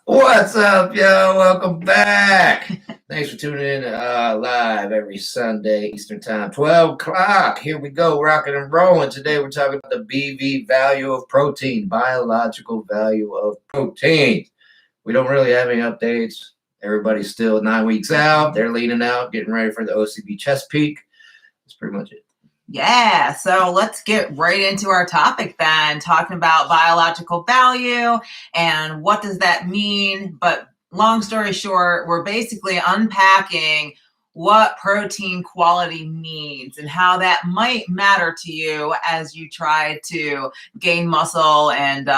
What's up, yo? Welcome back. Thanks for tuning in live every Sunday, Eastern Time, 12 o'clock. Here we go, rocking and rolling. Today we're talking about the BV value of protein, biological value of protein. We don't really have any updates. Everybody's still 9 weeks out. They're leaning out, getting ready for the OCB chest peak. That's pretty much it. Yeah, so let's get right into our topic then, talking about biological value and what does that mean. But long story short, we're basically unpacking what protein quality means and how that might matter to you as you try to gain muscle and,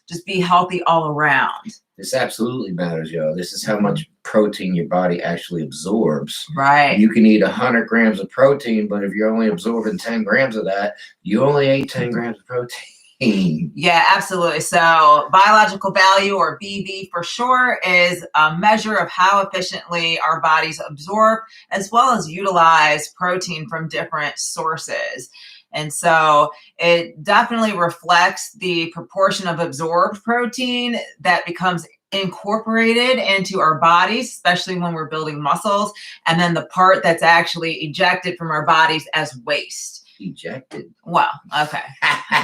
just be healthy all around. This absolutely matters, yo. This is how much protein your body actually absorbs. Right. You can eat 100 grams of protein, but if you're only absorbing 10 grams of that, you only ate 10 grams of protein. Yeah, absolutely. So biological value, or BV for short, is a measure of how efficiently our bodies absorb as well as utilize protein from different sources. And so it definitely reflects the proportion of absorbed protein that becomes incorporated into our bodies, especially when we're building muscles, and then the part that's actually ejected from our bodies as waste. Ejected? Well, okay.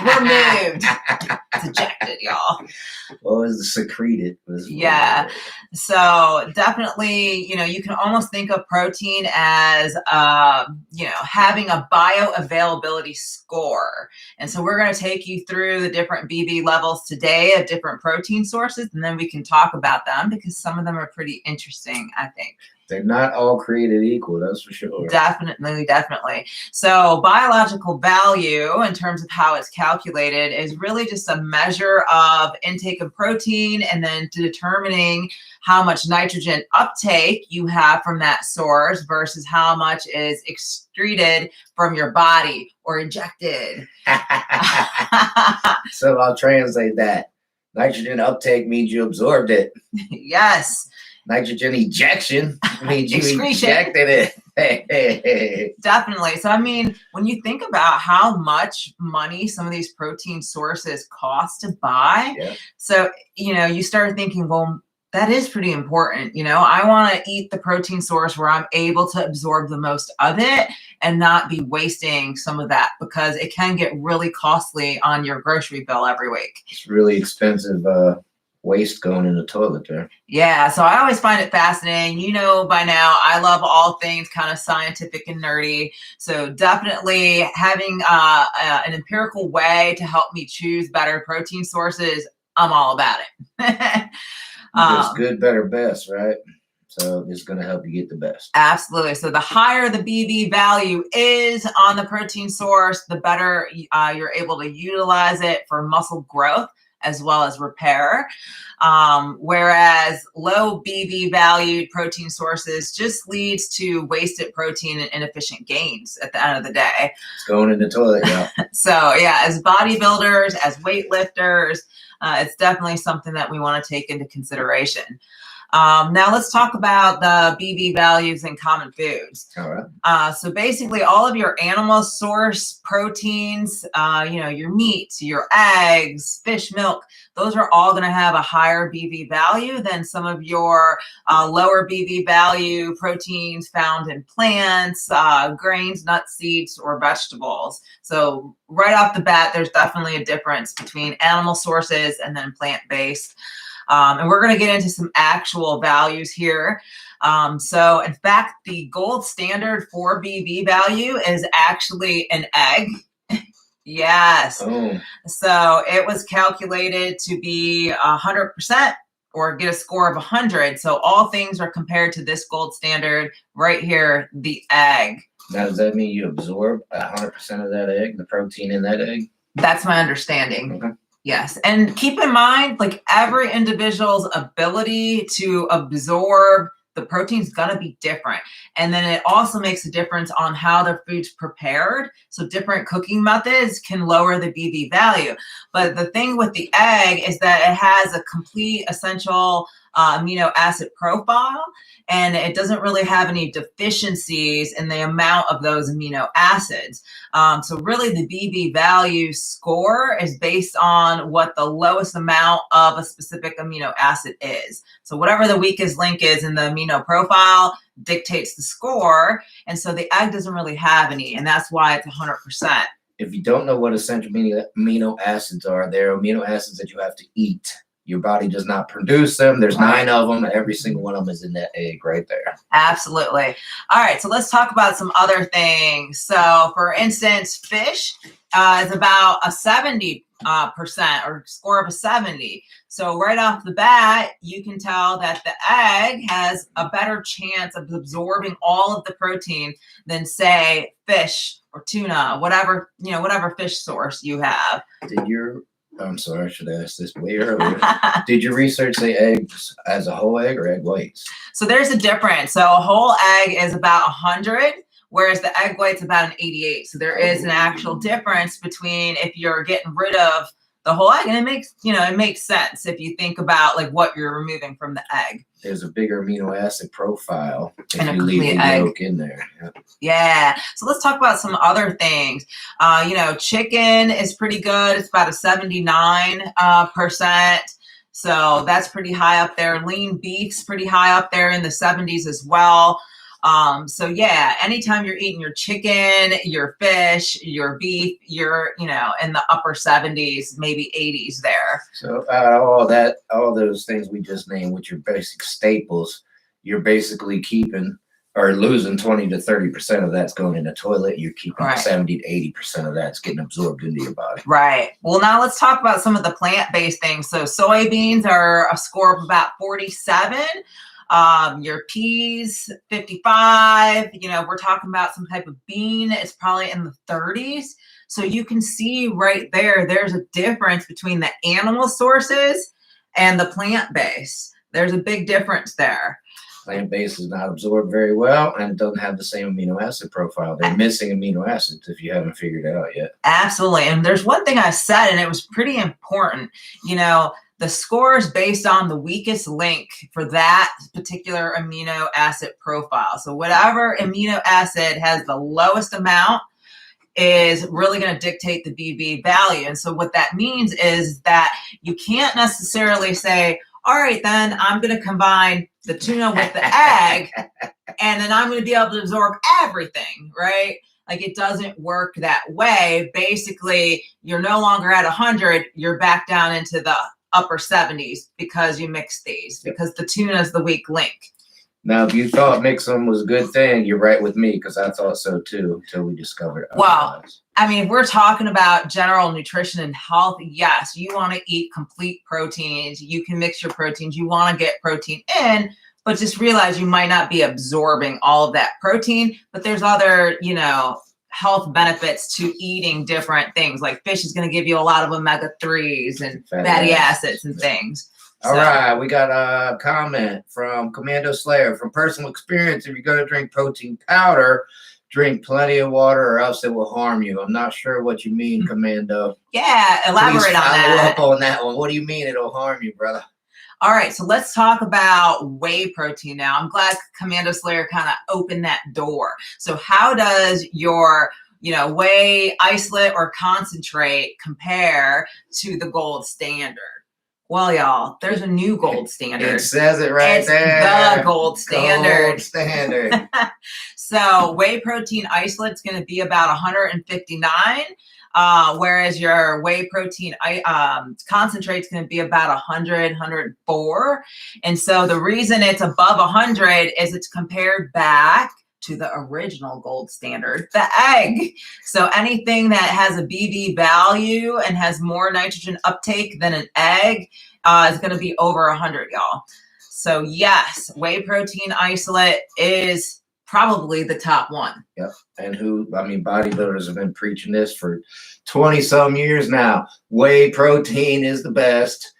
Removed. It's ejected, y'all. Well, it's secreted. Yeah. So definitely, you can almost think of protein as, having a bioavailability score. And so we're going to take you through the different BV levels today of different protein sources, and then we can talk about them because some of them are pretty interesting, I think. They're not all created equal, that's for sure. Definitely. So biological value, in terms of how it's calculated, is really just a measure of intake of protein and then determining how much nitrogen uptake you have from that source versus how much is excreted from your body or injected. So I'll translate that. Nitrogen uptake means you absorbed it. Yes. Nitrogen ejection means you ejected it. Definitely. So, when you think about how much money some of these protein sources cost to buy, so, you start thinking, well, that is pretty important. I want to eat the protein source where I'm able to absorb the most of it and not be wasting some of that, because it can get really costly on your grocery bill every week. It's really expensive waste going in the toilet there. Yeah, so I always find it fascinating. By now, I love all things kind of scientific and nerdy. So definitely having an empirical way to help me choose better protein sources, I'm all about it. There's good, better, best, right? So it's going to help you get the best. Absolutely. So the higher the BV value is on the protein source, the better you're able to utilize it for muscle growth as well as repair. Whereas low BV valued protein sources just leads to wasted protein and inefficient gains at the end of the day. It's going in the toilet, yeah. So yeah, as bodybuilders, as weightlifters, it's definitely something that we want to take into consideration. Now let's talk about the BV values in common foods. All right. So basically all of your animal source proteins, your meats, your eggs, fish, milk, those are all going to have a higher BV value than some of your lower BV value proteins found in plants, grains, nuts, seeds, or vegetables. So right off the bat, there's definitely a difference between animal sources and then plant-based. And we're going to get into some actual values here. So in fact, the gold standard for BV value is actually an egg. Yes. Oh. So it was calculated to be 100% or get a score of 100. So all things are compared to this gold standard right here, the egg. Now, does that mean you absorb 100% of that egg, the protein in that egg? That's my understanding. Okay. Yes. And keep in mind, every individual's ability to absorb the protein is going to be different. And then it also makes a difference on how their food's prepared. So different cooking methods can lower the BV value. But the thing with the egg is that it has a complete essential amino acid profile, and it doesn't really have any deficiencies in the amount of those amino acids. So really the BV value score is based on what the lowest amount of a specific amino acid is. So whatever the weakest link is in the amino profile dictates the score. And so the egg doesn't really have any, and that's why it's 100%. If you don't know what essential amino acids are, they're amino acids that you have to eat. Your body does not produce them. There's 9 of them. Every single one of them is in that egg right there. Absolutely. All right, so let's talk about some other things. So for instance, fish is about a 70% or score of a 70. So right off the bat, you can tell that the egg has a better chance of absorbing all of the protein than, say, fish or tuna, whatever fish source you have. I'm sorry, I should have asked this way earlier. Did your research say eggs as a whole egg or egg whites? So there's a difference. So a whole egg is about 100, whereas the egg white's about an 88. So there is an actual difference between if you're getting rid of the whole egg, and it makes sense if you think about like what you're removing from the egg. There's a bigger amino acid profile if and you leave the yolk in there. Yeah. So let's talk about some other things. Chicken is pretty good. It's about a 79%. So that's pretty high up there. Lean beef's pretty high up there in the 70s as well. So yeah, anytime you're eating your chicken, your fish, your beef, you're, in the upper 70s, maybe 80s there. So all those things we just named, which are basic staples, you're basically keeping or losing 20 to 30% of that's going in the toilet. You're keeping 70 to 80% of that's getting absorbed into your body. Right. Well, now let's talk about some of the plant-based things. So soybeans are a score of about 47. Your peas, 55, we're talking about some type of bean. It's probably in the 30s. So you can see right there, there's a difference between the animal sources and the plant-based. There's a big difference there. Plant-based is not absorbed very well and doesn't have the same amino acid profile. They're missing amino acids if you haven't figured it out yet. Absolutely. And there's one thing I said, and it was pretty important, the score is based on the weakest link for that particular amino acid profile. So whatever amino acid has the lowest amount is really going to dictate the BV value. And so what that means is that you can't necessarily say, all right, then I'm going to combine the tuna with the egg, and then I'm going to be able to absorb everything, right? Like it doesn't work that way. Basically, you're no longer at 100, you're back down into the upper 70s because you mix these, because the tuna is the weak link. Now, if you thought mixing them was a good thing, you're right with me, because I thought so too until we discovered it. Well, I mean, if we're talking about general nutrition and health, yes, you want to eat complete proteins. You can mix your proteins. You want to get protein in, but just realize you might not be absorbing all of that protein. But there's other, health benefits to eating different things. Like fish is going to give you a lot of omega-3s and fatty acids and things. All right, we got a comment from Commando Slayer. From personal experience, if you're going to drink protein powder, drink plenty of water or else it will harm you. I'm not sure what you mean, Commando. Yeah, elaborate on that. Follow up on that one. What do you mean it'll harm you, brother? All right, so let's talk about whey protein now. I'm glad Commando Slayer kind of opened that door. So how does your, whey isolate or concentrate compare to the gold standard? Well, y'all, there's a new gold standard. It says it right there. It's the gold standard. Gold standard. So whey protein isolate is going to be about 159. Whereas your whey protein concentrate is going to be about 100, 104. And so the reason it's above 100 is it's compared back to the original gold standard, the egg. So anything that has a BV value and has more nitrogen uptake than an egg is going to be over 100, y'all. So yes, whey protein isolate is probably the top one. Yep. And bodybuilders have been preaching this for 20 some years now. Whey protein is the best.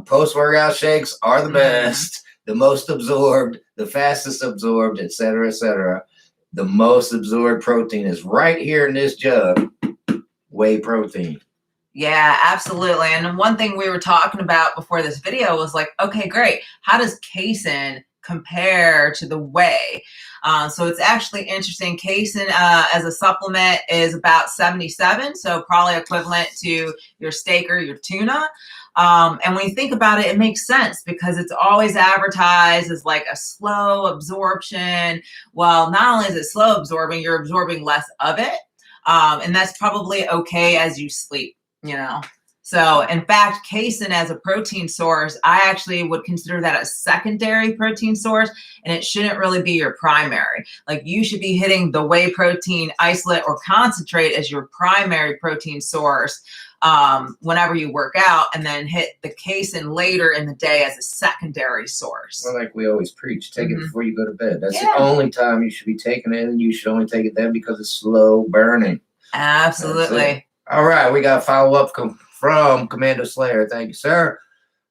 Post-workout shakes are the best. The most absorbed, the fastest absorbed, et cetera, et cetera. The most absorbed protein is right here in this jug. Whey protein. Yeah, absolutely. And one thing we were talking about before this video was like, okay, great. How does casein compare to the whey? So it's actually interesting. Casein as a supplement is about 77, so probably equivalent to your steak or your tuna. And when you think about it, it makes sense because it's always advertised as like a slow absorption. Well, not only is it slow absorbing, you're absorbing less of it. And that's probably okay as you sleep. So in fact, casein as a protein source, I actually would consider that a secondary protein source, and it shouldn't really be your primary. Like you should be hitting the whey protein isolate or concentrate as your primary protein source whenever you work out, and then hit the casein later in the day as a secondary source. Well, like we always preach, take it before you go to bed. That's the only time you should be taking it, and you should only take it then because it's slow burning. Absolutely. All right, we got a follow-up from Commando Slayer. Thank you, sir.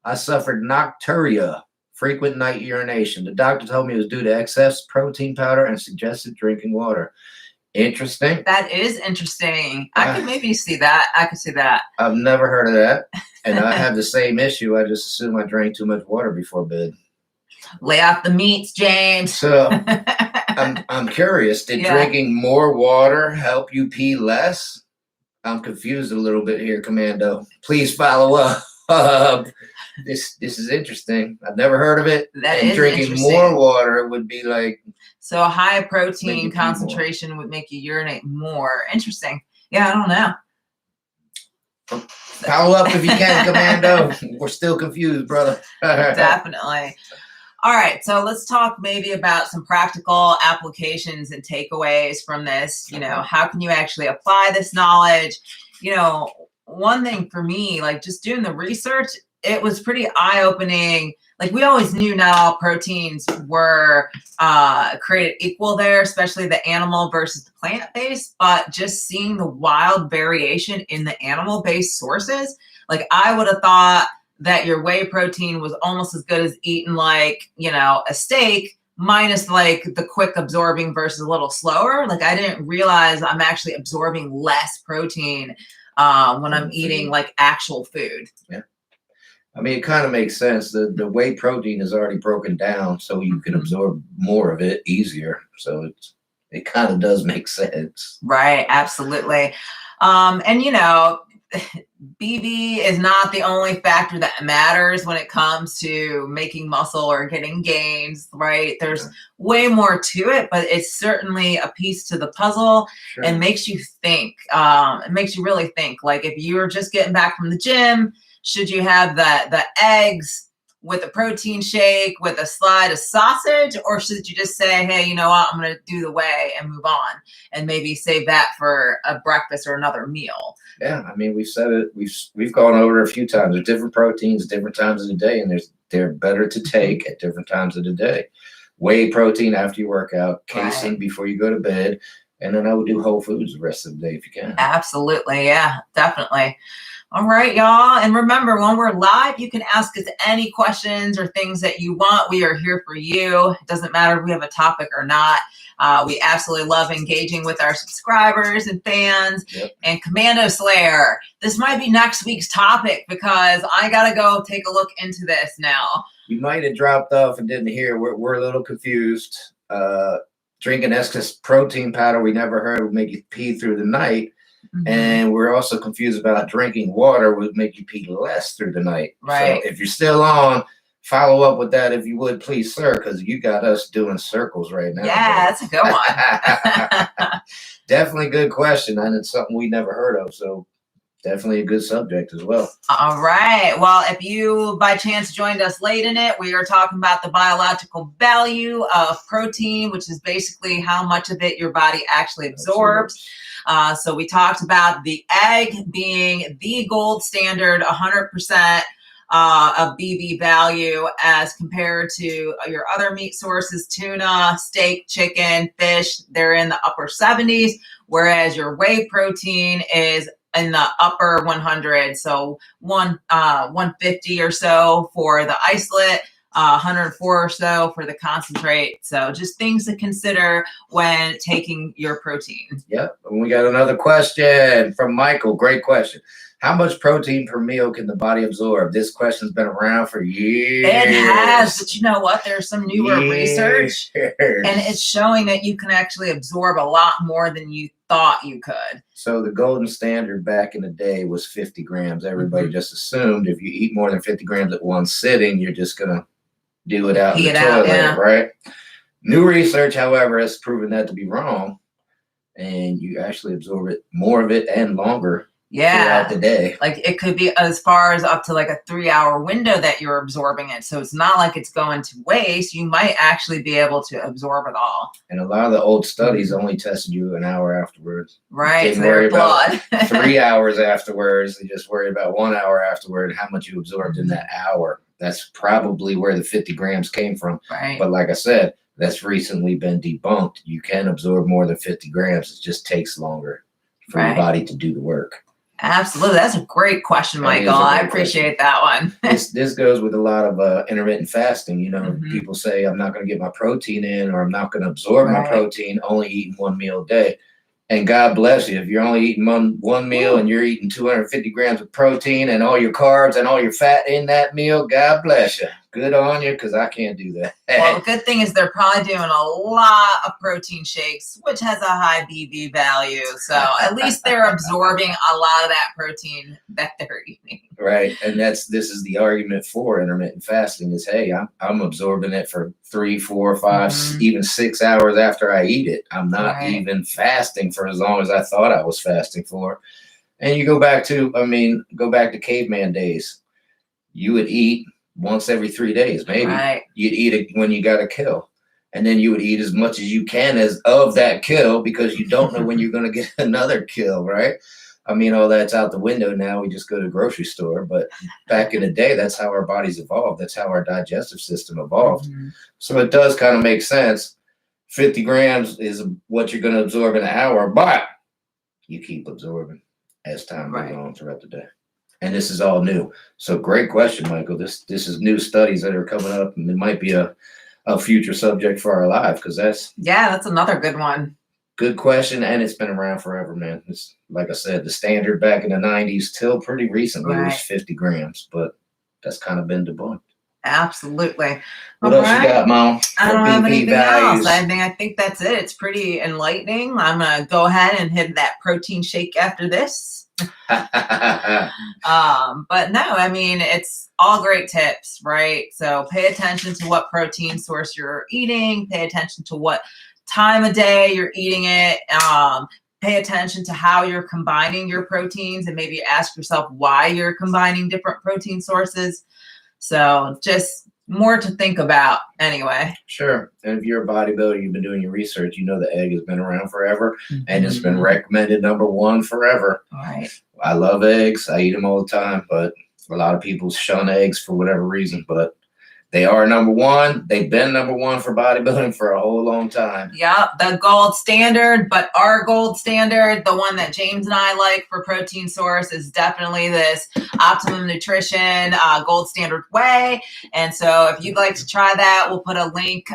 I suffered nocturia, frequent night urination. The doctor told me it was due to excess protein powder and suggested drinking water. Interesting. That is interesting. I could maybe see that. I could see that. I've never heard of that. And I have the same issue. I just assume I drank too much water before bed. Lay off the meats, James. So I'm curious. Did drinking more water help you pee less? I'm confused a little bit here, Commando. Please follow up. This is interesting. I've never heard of it. That is drinking more water would be like. So a high protein concentration would make you urinate more. Interesting. Yeah, I don't know. Follow up if you can, Commando. We're still confused, brother. Definitely. All right, so let's talk maybe about some practical applications and takeaways from this. How can you actually apply this knowledge? One thing for me, like just doing the research, it was pretty eye-opening. Like we always knew not all proteins were created equal there, especially the animal versus the plant-based, but just seeing the wild variation in the animal-based sources, like I would have thought that your whey protein was almost as good as eating like, a steak minus like the quick absorbing versus a little slower. Like I didn't realize I'm actually absorbing less protein when I'm eating like actual food. Yeah. I mean, it kind of makes sense. The whey protein is already broken down, so you can absorb more of it easier. So it kind of does make sense. Right. Absolutely. And BV is not the only factor that matters when it comes to making muscle or getting gains, right? There's way more to it, but it's certainly a piece to the puzzle and makes you think. It makes you really think. Like if you're just getting back from the gym, should you have the eggs with a protein shake with a slide of sausage, or should you just say, hey, you know what, I'm going to do the whey and move on and maybe save that for a breakfast or another meal? Yeah, I mean, we've said it. We've gone over it a few times. There's different proteins, different times of the day, and they're better to take at different times of the day. Whey protein after you work out, casein before you go to bed, and then I would do whole foods the rest of the day if you can. Absolutely, yeah, definitely. All right, y'all. And remember, when we're live, you can ask us any questions or things that you want. We are here for you. It doesn't matter if we have a topic or not. We absolutely love engaging with our subscribers and fans. And Commando Slayer, this might be next week's topic because I got to go take a look into this now. You might have dropped off and didn't hear. We're a little confused. Drinking excess protein powder we never heard would make you pee through the night. And we're also confused about drinking water would make you pee less through the night. Right. So if you're still on, follow up with that if you would, please, sir, because you got us doing circles right now. Yeah, that's a good one. Definitely good question, and it's something we never heard of. So definitely a good subject as well. All right. Well, if you by chance joined us late in it, we are talking about the biological value of protein, which is basically how much of it your body actually absorbs. So we talked about the egg being the gold standard, 100% of BV value as compared to your other meat sources, tuna, steak, chicken, fish. They're in the upper 70s, whereas your whey protein is in the upper 100. So 150 or so for the isolate, 104 or so for the concentrate. So just things to consider when taking your protein. Yep. And we got another question from Michael. Great question. How much protein per meal can the body absorb? This question's been around for years. It has, but you know what? There's some newer research, and it's showing that you can actually absorb a lot more than you thought you could. So the golden standard back in the day was 50 grams. Everybody just assumed if you eat more than 50 grams at one sitting, you're just going to do it out in the toilet, right? New research, however, has proven that to be wrong, and you actually absorb it, more of it and longer throughout the day. Like it could be as far as up to like a 3-hour window that you're absorbing it. So it's not like it's going to waste. You might actually be able to absorb it all. And a lot of the old studies only tested you an hour afterwards. Right. Didn't worry about 3 hours afterwards. They just worried about 1 hour afterward, how much you absorbed in that hour. That's probably where the 50 grams came from. Right. But like I said, that's recently been debunked. You can absorb more than 50 grams. It just takes longer for your body to do the work. Absolutely. That's a great question, Michael. I appreciate that one. This goes with a lot of intermittent fasting. You know, people say, I'm not going to get my protein in, or I'm not going to absorb my protein, only eating one meal a day. And God bless you. If you're only eating one meal and you're eating 250 grams of protein and all your carbs and all your fat in that meal, God bless you. Good on you, because I can't do that. Well, the good thing is they're probably doing a lot of protein shakes, which has a high BV value. So at least they're absorbing a lot of that protein that they're eating. Right. And this is the argument for intermittent fasting is, hey, I'm absorbing it for 3, 4, 5, even 6 hours after I eat it. I'm not even fasting for as long as I thought I was fasting for. And you go back to caveman days. You would eat once every 3 days, maybe. You'd eat it when you got a kill. And then you would eat as much as you can as of that kill, because you don't know when you're going to get another kill, right? I mean, all that's out the window now. We just go to the grocery store. But back in the day, that's how our bodies evolved. That's how our digestive system evolved. So it does kind of make sense. 50 grams is what you're going to absorb in an hour, but you keep absorbing as time goes on throughout the day. And this is all new. So great question, Michael. This is new studies that are coming up, and it might be a future subject for our live, because that's another good one. Good question, and it's been around forever, man. It's like I said, the standard back in the 90s till pretty recently was 50 grams, but that's kind of been debunked. Absolutely. What else you got, Mom? I don't have anything else. I think that's it. It's pretty enlightening. I'm going to go ahead and hit that protein shake after this. But no, I mean, it's all great tips, right? So pay attention to what protein source you're eating. Pay attention to what time of day you're eating it. Pay attention to how you're combining your proteins, and maybe ask yourself why you're combining different protein sources. So just more to think about anyway. Sure. And if you're a bodybuilder, you've been doing your research, you know the egg has been around forever, and it's been recommended #1 forever. All right. I love eggs. I eat them all the time, but a lot of people shun eggs for whatever reason, but they are #1. They've been #1 for bodybuilding for a whole long time. Yeah, the gold standard, but our gold standard, the one that James and I like for protein source, is definitely this Optimum Nutrition Gold Standard Whey. And so if you'd like to try that, we'll put a link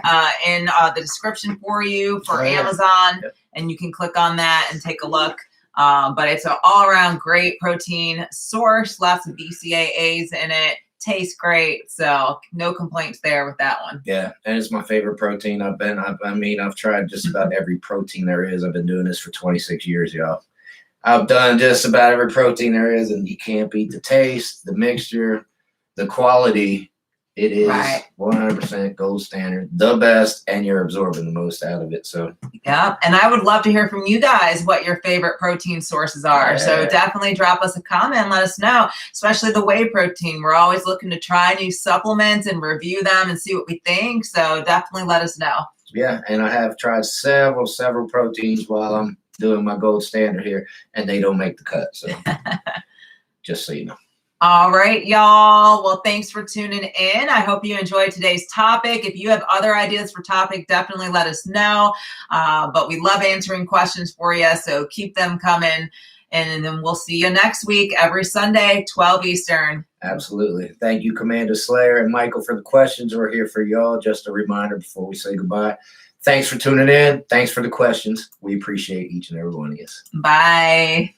in the description for you for Amazon, and you can click on that and take a look. But it's an all-around great protein source, lots of BCAAs in it. Tastes great, so no complaints there with that one. Yeah, and it's my favorite protein. I've tried just about every protein there is. I've been doing this for 26 years, y'all. I've done just about every protein there is, and you can't beat the taste, the mixture, the quality. It is 100% gold standard, the best, and you're absorbing the most out of it. So yeah, and I would love to hear from you guys what your favorite protein sources are. So definitely drop us a comment, let us know, especially the whey protein. We're always looking to try new supplements and review them and see what we think. So definitely let us know. Yeah, and I have tried several proteins while I'm doing my gold standard here, and they don't make the cut. So just so you know. All right, y'all. Well, thanks for tuning in. I hope you enjoyed today's topic. If you have other ideas for topic, definitely let us know. But we love answering questions for you, so keep them coming. And then we'll see you next week, every Sunday, 12 Eastern. Absolutely. Thank you, Commander Slayer and Michael, for the questions. We're here for y'all. Just a reminder before we say goodbye. Thanks for tuning in. Thanks for the questions. We appreciate each and every one of you. Bye.